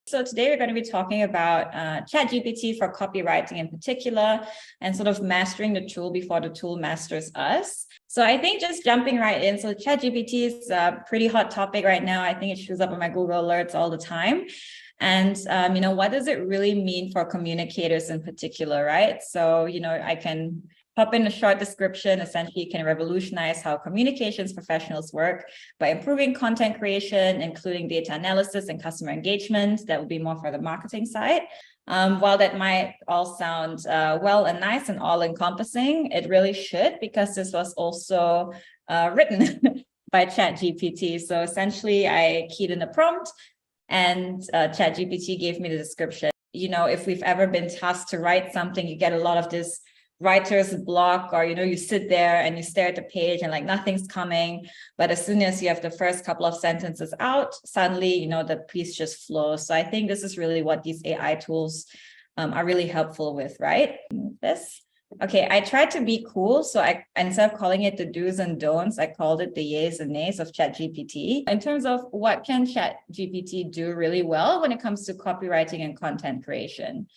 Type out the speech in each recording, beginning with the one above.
So today we're going to be talking about ChatGPT for copywriting in particular, and sort of mastering the tool before the tool masters us. So I think just jumping right in. So ChatGPT is a pretty hot topic right now. I think it shows up on my Google alerts all the time. And, what does it really mean for communicators in particular, right? So, I can pop in a short description. Essentially, you can revolutionize how communications professionals work by improving content creation, including data analysis and customer engagement. That would be more for the marketing side. While that might all sound well and nice and all-encompassing, it really should, because this was also written by ChatGPT. So essentially, I keyed in a prompt, and ChatGPT gave me the description. If we've ever been tasked to write something, you get a lot of this writer's block, or you sit there and you stare at the page and like nothing's coming. But as soon as you have the first couple of sentences out, suddenly the piece just flows. So I think this is really what these AI tools are really helpful with, right? Okay, I tried to be cool. So instead of calling it the do's and don'ts, I called it the yays and nays of ChatGPT. In terms of what can ChatGPT do really well when it comes to copywriting and content creation.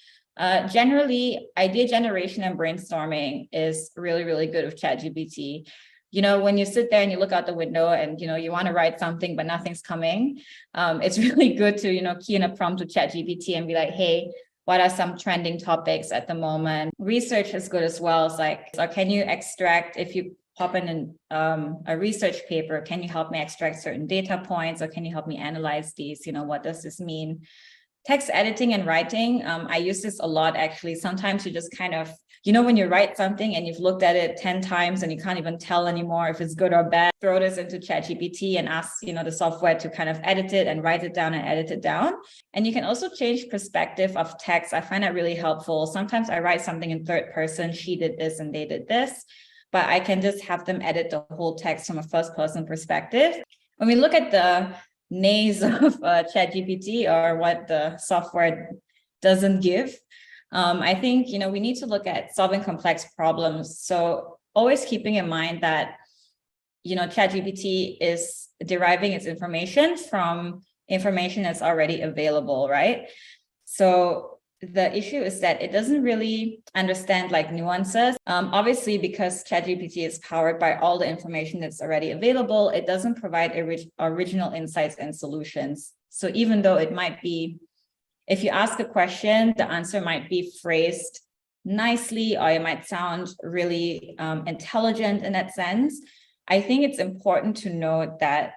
Generally, idea generation and brainstorming is really, really good with ChatGPT. When you sit there and you look out the window and, you want to write something, but nothing's coming, it's really good to, key in a prompt to ChatGPT and be like, hey, what are some trending topics at the moment? Research is good as well. It's like, so can you extract, if you pop in a research paper, can you help me extract certain data points, or can you help me analyze these? What does this mean? Text editing and writing, I use this a lot, actually. Sometimes you just kind of, when you write something and you've looked at it 10 times and you can't even tell anymore if it's good or bad, throw this into ChatGPT and ask, the software to kind of edit it and write it down and edit it down. And you can also change perspective of text. I find that really helpful. Sometimes I write something in third person, she did this and they did this, but I can just have them edit the whole text from a first person perspective. When we look at the nays of ChatGPT, or what the software doesn't give, I think we need to look at solving complex problems. So always keeping in mind that ChatGPT is deriving its information from information that's already available, right? So the issue is that it doesn't really understand like nuances. Obviously, because ChatGPT is powered by all the information that's already available, it doesn't provide original insights and solutions. So even though it might be, if you ask a question, the answer might be phrased nicely, or it might sound really intelligent in that sense. I think it's important to note that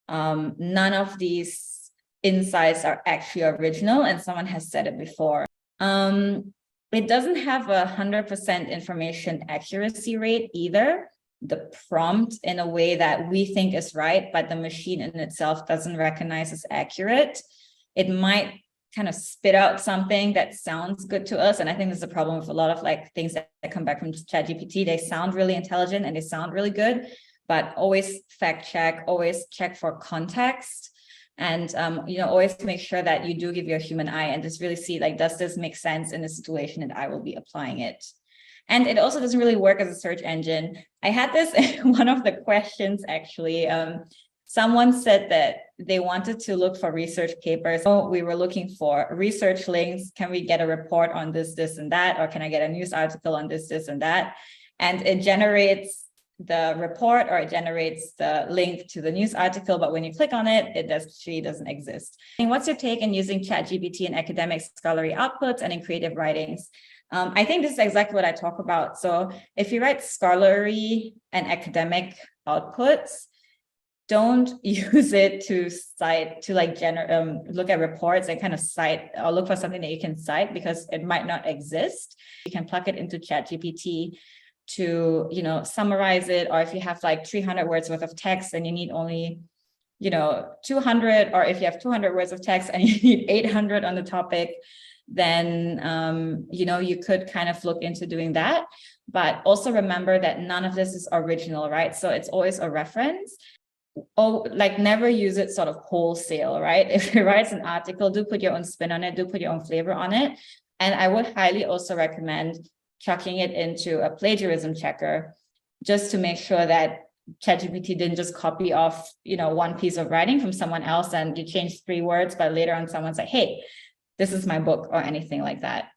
none of these insights are actually original, and someone has said it before. It doesn't have 100% information accuracy rate either. The prompt in a way that we think is right, but the machine in itself doesn't recognize as accurate. It might kind of spit out something that sounds good to us. And I think there's a problem with a lot of like things that come back from ChatGPT. They sound really intelligent and they sound really good, but always fact check, always check for context. And, always make sure that you do give your human eye and just really see, like, does this make sense in the situation that I will be applying it? And it also doesn't really work as a search engine. I had this in one of the questions, actually. Someone said that they wanted to look for research papers. So we were looking for research links. Can we get a report on this, this, and that? Or can I get a news article on this, this, and that? And it generates the report, or it generates the link to the news article, but when you click on it, it actually doesn't exist. And what's your take in using ChatGPT in academic scholarly outputs and in creative writings? I think this is exactly what I talk about. So if you write scholarly and academic outputs, don't use it to cite, to like look at reports and kind of cite or look for something that you can cite, because it might not exist. You can plug it into ChatGPT to summarize it, or if you have like 300 words worth of text and you need only 200, or if you have 200 words of text and you need 800 on the topic, then you could kind of look into doing that. But also remember that none of this is original, right? So it's always a reference. Never use it sort of wholesale, right? If you write an article, do put your own spin on it, do put your own flavor on it. And I would highly also recommend chucking it into a plagiarism checker, just to make sure that ChatGPT didn't just copy off, one piece of writing from someone else and you change 3 words, but later on someone's like, hey, this is my book or anything like that.